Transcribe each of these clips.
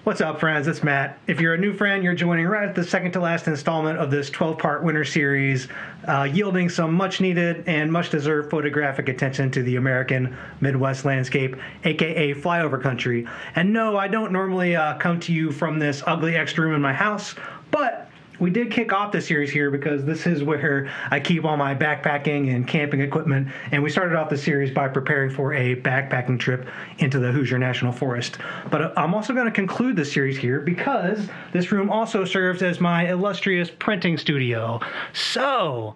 What's up, friends? It's Matt. If you're a new friend, you're joining right at the second to last installment of this 12-part winter series, yielding some much-needed and much-deserved photographic attention to the American Midwest landscape, aka Flyover Country. And no, I don't normally come to you from this ugly extra room in my house, but we did kick off the series here because this is where I keep all my backpacking and camping equipment, and we started off the series by preparing for a backpacking trip into the Hoosier National Forest. But I'm also going to conclude the series here because this room also serves as my illustrious printing studio. So,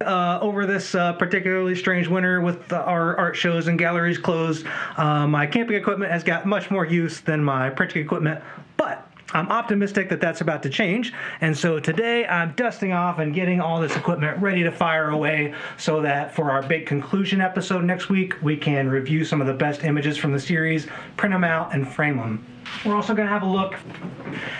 over this particularly strange winter with our art shows and galleries closed, my camping equipment has got much more use than my printing equipment, but I'm optimistic that that's about to change, and so today I'm dusting off and getting all this equipment ready to fire away so that for our big conclusion episode next week, we can review some of the best images from the series, print them out, and frame them. We're also going to have a look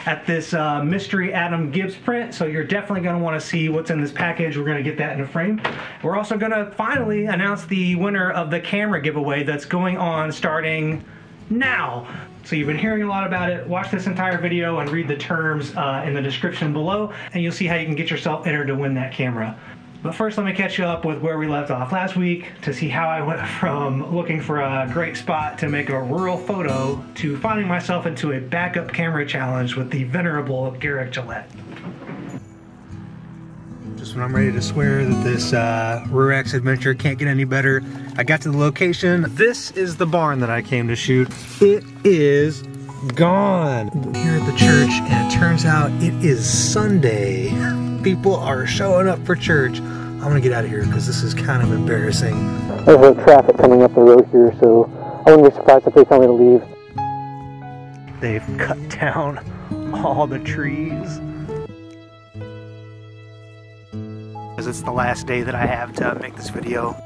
at this mystery Adam Gibbs print, so you're definitely going to want to see what's in this package. We're going to get that in a frame. We're also going to finally announce the winner of the camera giveaway that's going on starting now. So you've been hearing a lot about it. Watch this entire video and read the terms in the description below, and you'll see how you can get yourself entered to win that camera. But first, let me catch you up with where we left off last week to see how I went from looking for a great spot to make a rural photo to finding myself into a backup camera challenge with the venerable Garrick Gillette. Just when I'm ready to swear that this Rurex adventure can't get any better, I got to the location. This is the barn that I came to shoot. It is gone. We're here at the church, and it turns out it is Sunday. People are showing up for church. I'm gonna get out of here because this is kind of embarrassing. There's traffic coming up the road here, so I wouldn't be surprised if they tell me to leave. They've cut down all the trees. Because it's the last day that I have to make this video.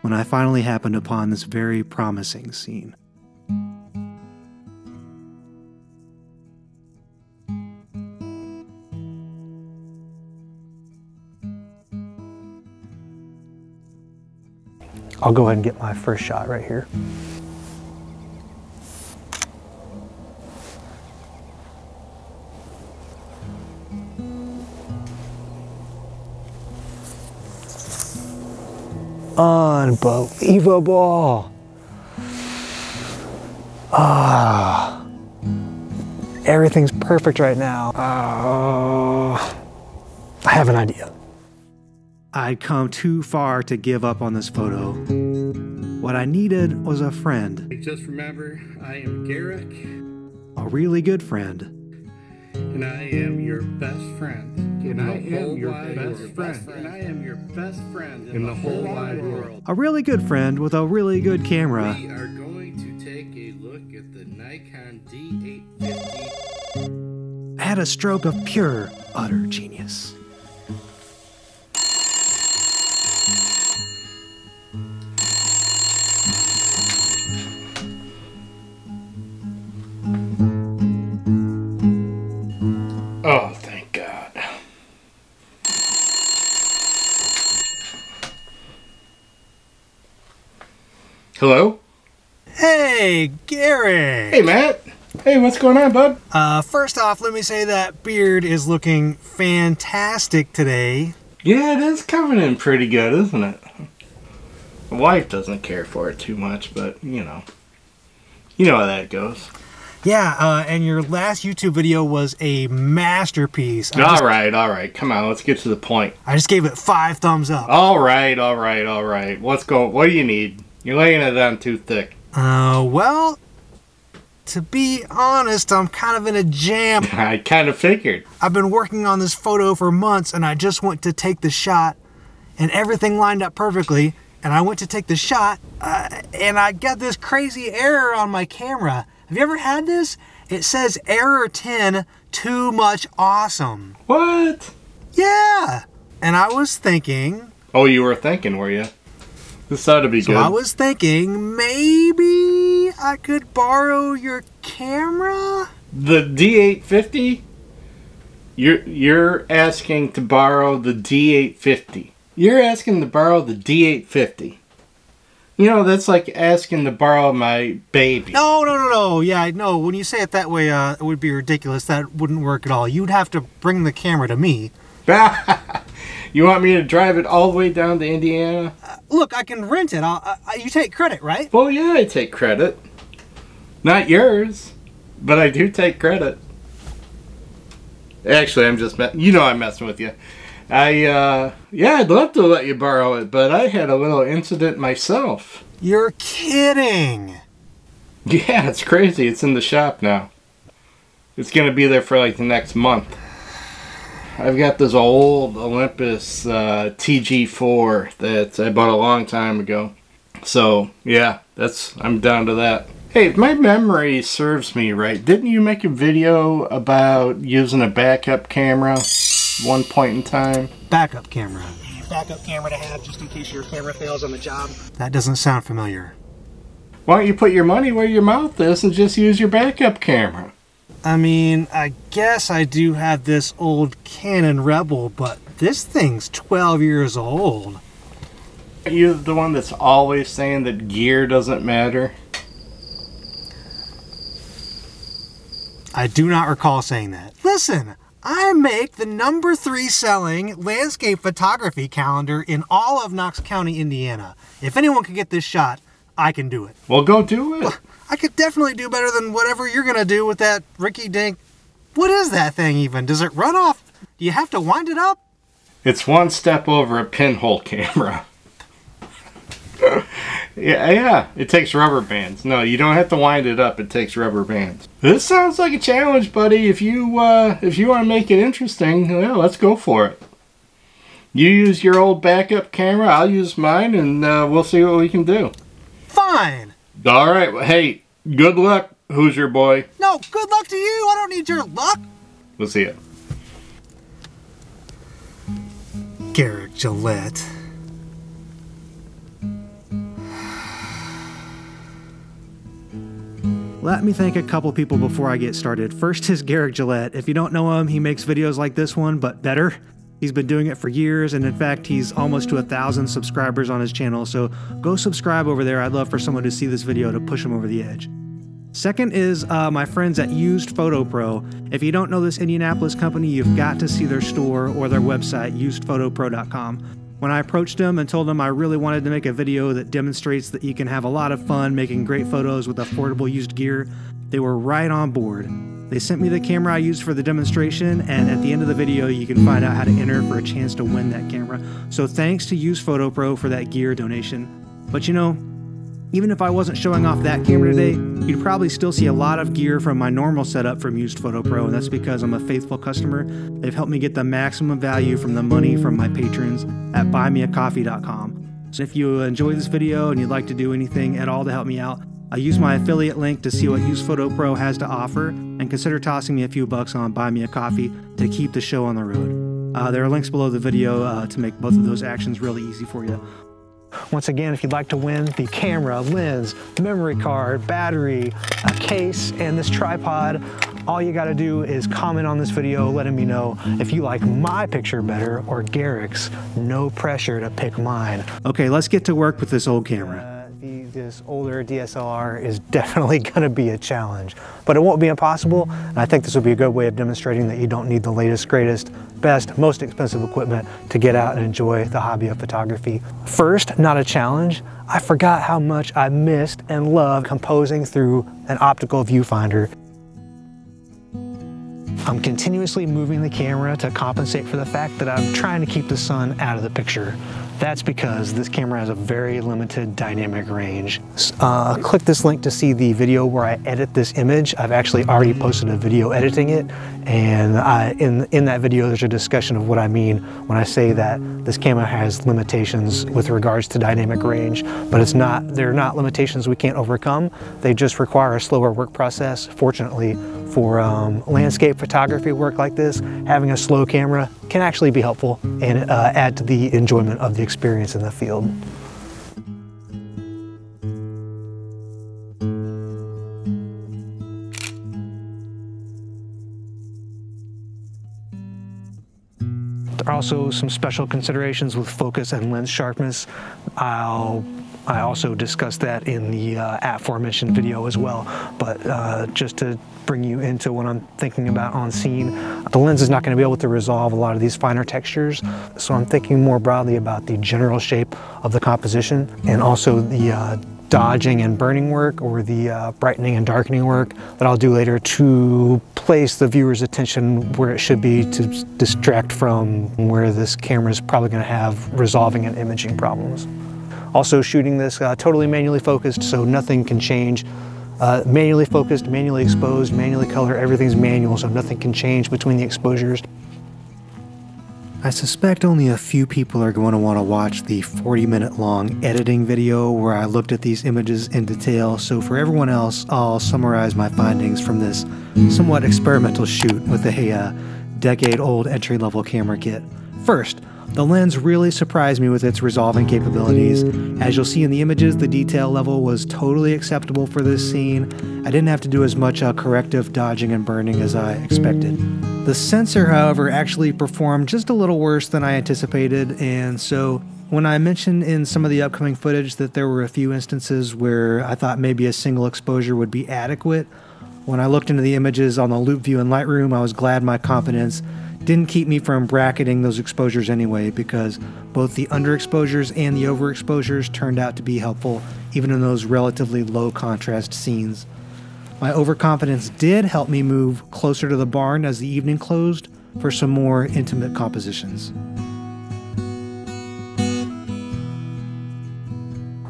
When I finally happened upon this very promising scene. I'll go ahead and get my first shot right here. Unbelievable. Everything's perfect right now. I have an idea. I'd come too far to give up on this photo. What I needed was a friend. Just remember, I am Garrick. A really good friend. And I am your best friend. And I am your best friend. And I am your best friend in the whole wide world. A really good friend with a really good camera. We are going to take a look at the Nikon D850. I had a stroke of pure, utter genius. Oh, thank God. Hello? Hey, Garrick! Hey, Matt. Hey, what's going on, bud? First off, let me say that beard is looking fantastic today. Yeah, it is coming in pretty good, isn't it? My wife doesn't care for it too much, but, you know how that goes. Yeah, and your last YouTube video was a masterpiece. All right. Come on, let's get to the point. I just gave it 5 thumbs up. All right. What do you need? You're laying it on too thick. Well, to be honest, I'm kind of in a jam. I kind of figured. I've been working on this photo for months, and I just went to take the shot, and everything lined up perfectly, and I went to take the shot, and I got this crazy error on my camera. Have you ever had this? It says error 10, too much awesome. What? Yeah. And I was thinking... Oh, you were thinking, were you? This ought to be good. So I was thinking maybe I could borrow your camera? The D850? You're asking to borrow the D850. You're asking to borrow the D850. You know, that's like asking to borrow my baby. No. Yeah, no. When you say it that way, it would be ridiculous. That wouldn't work at all. You'd have to bring the camera to me. You want me to drive it all the way down to Indiana? Look, I can rent it. You take credit, right? Well, yeah, I take credit. Not yours, but I do take credit. Actually, I'm just I'm messing with you. Yeah, I'd love to let you borrow it, but I had a little incident myself. You're kidding. Yeah, it's crazy. It's in the shop now. It's going to be there for like the next month. I've got this old Olympus TG4 that I bought a long time ago. So, yeah, I'm down to that. Hey, if my memory serves me right, didn't you make a video about using a backup camera one point in time? Backup camera. Backup camera to have just in case your camera fails on the job. That doesn't sound familiar. Why don't you put your money where your mouth is and just use your backup camera? I mean, I guess I do have this old Canon Rebel, but this thing's 12 years old. Are you the one that's always saying that gear doesn't matter? I do not recall saying that. Listen, I make the #3 selling landscape photography calendar in all of Knox County, Indiana. If anyone can get this shot, I can do it. Well, go do it. I could definitely do better than whatever you're going to do with that Ricky-dink. What is that thing even? Does it run off? Do you have to wind it up? It's one step over a pinhole camera. Yeah, it takes rubber bands. No, you don't have to wind it up. It takes rubber bands. This sounds like a challenge, buddy. If you want to make it interesting, well, let's go for it. You use your old backup camera, I'll use mine, and we'll see what we can do. Fine. All right. Well, hey, good luck, Hoosier boy. No, good luck to you. I don't need your luck. We'll see it. Garrick, Gillette. Let me thank a couple people before I get started. First is Garrick Gillette. If you don't know him, he makes videos like this one, but better. He's been doing it for years, and in fact, he's almost to 1,000 subscribers on his channel, so go subscribe over there. I'd love for someone to see this video to push him over the edge. Second is my friends at Used Photo Pro. If you don't know this Indianapolis company, you've got to see their store or their website, usedphotopro.com. When I approached them and told them I really wanted to make a video that demonstrates that you can have a lot of fun making great photos with affordable used gear, they were right on board. They sent me the camera I used for the demonstration, and at the end of the video you can find out how to enter for a chance to win that camera. So thanks to Used Photo Pro for that gear donation. But you know, even if I wasn't showing off that camera today, you'd probably still see a lot of gear from my normal setup from Used Photo Pro, and that's because I'm a faithful customer. They've helped me get the maximum value from the money from my patrons at buymeacoffee.com. So if you enjoy this video and you'd like to do anything at all to help me out, I use my affiliate link to see what Used Photo Pro has to offer, and consider tossing me a few bucks on Buy Me a Coffee to keep the show on the road. There are links below the video to make both of those actions really easy for you. Once again, if you'd like to win the camera, lens, memory card, battery, a case, and this tripod, all you gotta do is comment on this video letting me know if you like my picture better or Garrick's. No pressure to pick mine. Okay, let's get to work with this old camera. This older DSLR is definitely gonna be a challenge, but it won't be impossible, and I think this will be a good way of demonstrating that you don't need the latest, greatest, best, most expensive equipment to get out and enjoy the hobby of photography. First, not a challenge, I forgot how much I missed and loved composing through an optical viewfinder. I'm continuously moving the camera to compensate for the fact that I'm trying to keep the sun out of the picture. That's because this camera has a very limited dynamic range. Click this link to see the video where I edit this image. I've actually already posted a video editing it, and in that video there's a discussion of what I mean when I say that this camera has limitations with regards to dynamic range, but they're not limitations we can't overcome. They just require a slower work process. Fortunately, for landscape photography work like this, having a slow camera can actually be helpful and add to the enjoyment of the experience in the field. There also some special considerations with focus and lens sharpness. I also discussed that in the aforementioned video as well, but just to bring you into what I'm thinking about on scene, the lens is not going to be able to resolve a lot of these finer textures, so I'm thinking more broadly about the general shape of the composition and also the dodging and burning work, or the brightening and darkening work that I'll do later to place the viewer's attention where it should be, to distract from where this camera is probably going to have resolving and imaging problems. Also shooting this totally manually focused, so nothing can change. Manually focused, manually exposed, manually color, everything's manual, so nothing can change between the exposures. I suspect only a few people are going to want to watch the 40-minute long editing video where I looked at these images in detail, so for everyone else, I'll summarize my findings from this somewhat experimental shoot with a decade-old entry-level camera kit. First, the lens really surprised me with its resolving capabilities. As you'll see in the images, the detail level was totally acceptable for this scene. I didn't have to do as much corrective dodging and burning as I expected. The sensor, however, actually performed just a little worse than I anticipated, and so when I mentioned in some of the upcoming footage that there were a few instances where I thought maybe a single exposure would be adequate, when I looked into the images on the loop view in Lightroom, I was glad my confidence didn't keep me from bracketing those exposures anyway, because both the underexposures and the overexposures turned out to be helpful, even in those relatively low contrast scenes. My overconfidence did help me move closer to the barn as the evening closed for some more intimate compositions.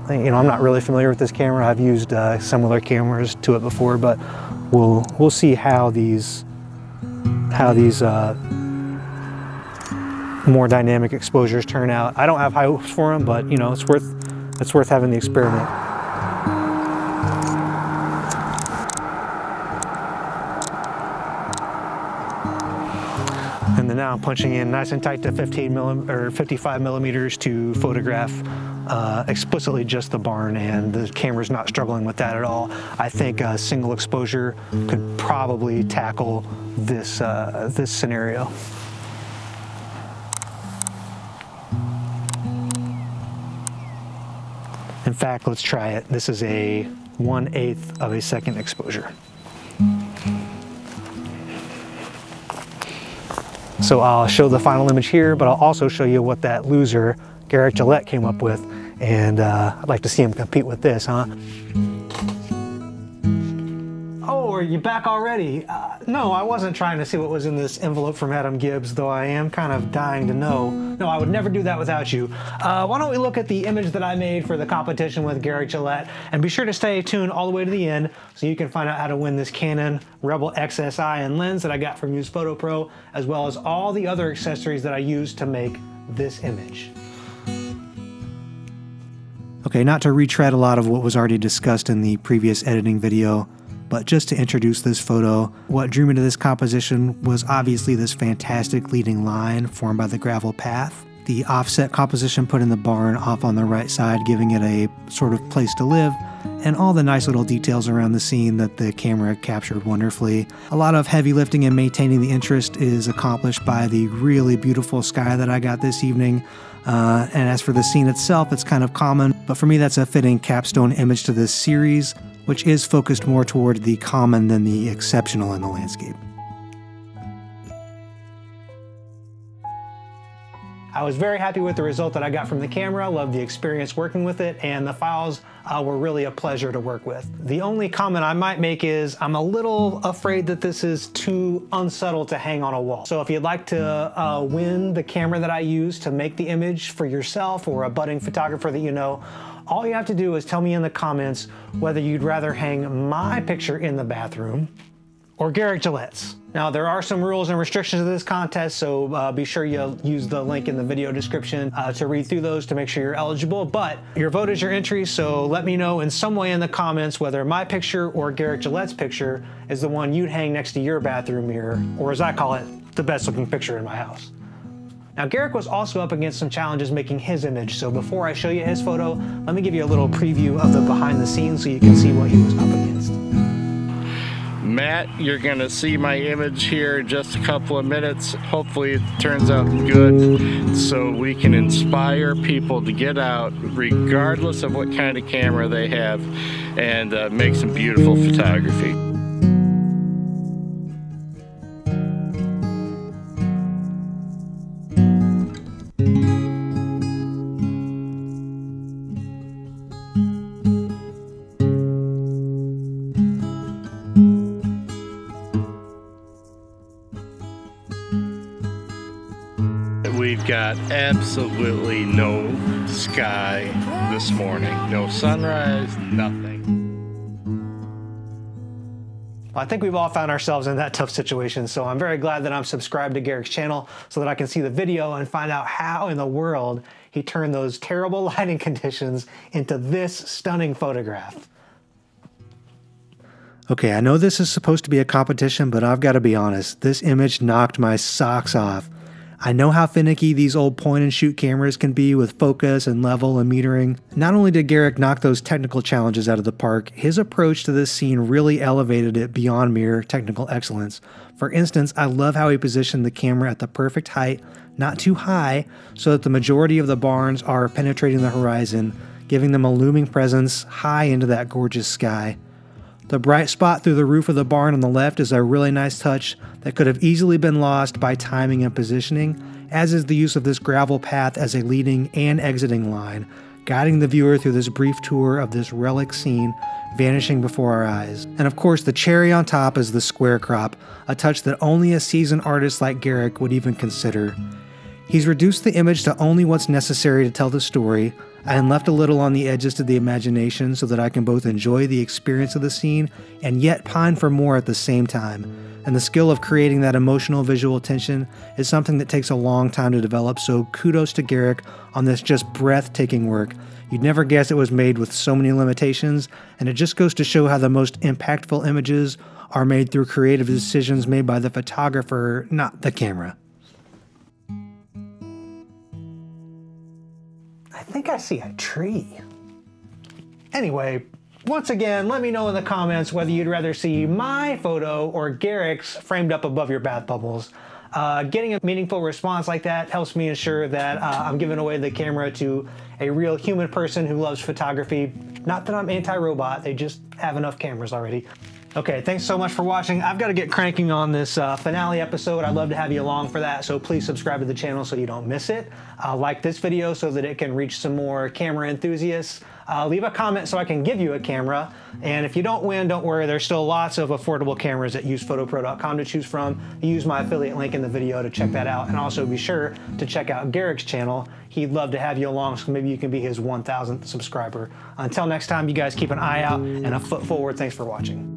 You know, I'm not really familiar with this camera. I've used similar cameras to it before, but we'll see how these more dynamic exposures turn out. I don't have high hopes for them, but you know, it's worth having the experiment. And then now I'm punching in nice and tight to 55 millimeters to photograph explicitly just the barn, and the camera's not struggling with that at all. I think a single exposure could probably tackle this this scenario. In fact, let's try it. This is a 1/8 of a second exposure. So I'll show the final image here, but I'll also show you what that loser Garrick Gillette came up with, and I'd like to see him compete with this, huh? Oh, are you back already? No, I wasn't trying to see what was in this envelope from Adam Gibbs, though I am kind of dying to know. No, I would never do that without you. Why don't we look at the image that I made for the competition with Garrick Gillette, and be sure to stay tuned all the way to the end so you can find out how to win this Canon Rebel XSI and lens that I got from Used Photo Pro, as well as all the other accessories that I used to make this image. Okay, not to retread a lot of what was already discussed in the previous editing video, but just to introduce this photo, what drew me to this composition was obviously this fantastic leading line formed by the gravel path. The offset composition put in the barn off on the right side, giving it a sort of place to live, and all the nice little details around the scene that the camera captured wonderfully. A lot of heavy lifting and maintaining the interest is accomplished by the really beautiful sky that I got this evening. And as for the scene itself, it's kind of common, but for me that's a fitting capstone image to this series, which is focused more toward the common than the exceptional in the landscape. I was very happy with the result that I got from the camera, loved the experience working with it, and the files were really a pleasure to work with. The only comment I might make is I'm a little afraid that this is too unsubtle to hang on a wall. So if you'd like to win the camera that I used to make the image for yourself or a budding photographer that you know, all you have to do is tell me in the comments whether you'd rather hang my picture in the bathroom or Garrick Gillette's. Now, there are some rules and restrictions to this contest, so be sure you use the link in the video description to read through those to make sure you're eligible. But your vote is your entry, so let me know in some way in the comments whether my picture or Garrick Gillette's picture is the one you'd hang next to your bathroom mirror, or as I call it, the best looking picture in my house. Now, Garrick was also up against some challenges making his image, so before I show you his photo, let me give you a little preview of the behind the scenes so you can see what he was up against. Matt, you're gonna see my image here in just a couple of minutes. Hopefully it turns out good so we can inspire people to get out regardless of what kind of camera they have and make some beautiful photography. We've got absolutely no sky this morning. No sunrise, nothing. Well, I think we've all found ourselves in that tough situation, so I'm very glad that I'm subscribed to Garrick's channel so that I can see the video and find out how in the world he turned those terrible lighting conditions into this stunning photograph. Okay, I know this is supposed to be a competition, but I've got to be honest, this image knocked my socks off. I know how finicky these old point and shoot cameras can be with focus and level and metering. Not only did Garrick knock those technical challenges out of the park, his approach to this scene really elevated it beyond mere technical excellence. For instance, I love how he positioned the camera at the perfect height, not too high, so that the majority of the barns are penetrating the horizon, giving them a looming presence high into that gorgeous sky. The bright spot through the roof of the barn on the left is a really nice touch that could have easily been lost by timing and positioning, as is the use of this gravel path as a leading and exiting line, guiding the viewer through this brief tour of this relic scene vanishing before our eyes. And of course, the cherry on top is the square crop, a touch that only a seasoned artist like Garrick would even consider. He's reduced the image to only what's necessary to tell the story, and left a little on the edges to the imagination so that I can both enjoy the experience of the scene and yet pine for more at the same time. And the skill of creating that emotional visual tension is something that takes a long time to develop, so kudos to Garrick on this just breathtaking work. You'd never guess it was made with so many limitations, and it just goes to show how the most impactful images are made through creative decisions made by the photographer, not the camera. I think I see a tree. Anyway, once again, let me know in the comments whether you'd rather see my photo or Garrick's framed up above your bath bubbles. Getting a meaningful response like that helps me ensure that I'm giving away the camera to a real human person who loves photography. Not that I'm anti-robot, they just have enough cameras already. Okay, thanks so much for watching. I've got to get cranking on this finale episode. I'd love to have you along for that, so please subscribe to the channel so you don't miss it. Like this video so that it can reach some more camera enthusiasts. Leave a comment so I can give you a camera. And if you don't win, don't worry, there's still lots of affordable cameras at usephoto.pro.com to choose from. Use my affiliate link in the video to check that out. And also be sure to check out Garrick's channel. He'd love to have you along, so maybe you can be his 1,000th subscriber. Until next time, you guys keep an eye out and a foot forward. Thanks for watching.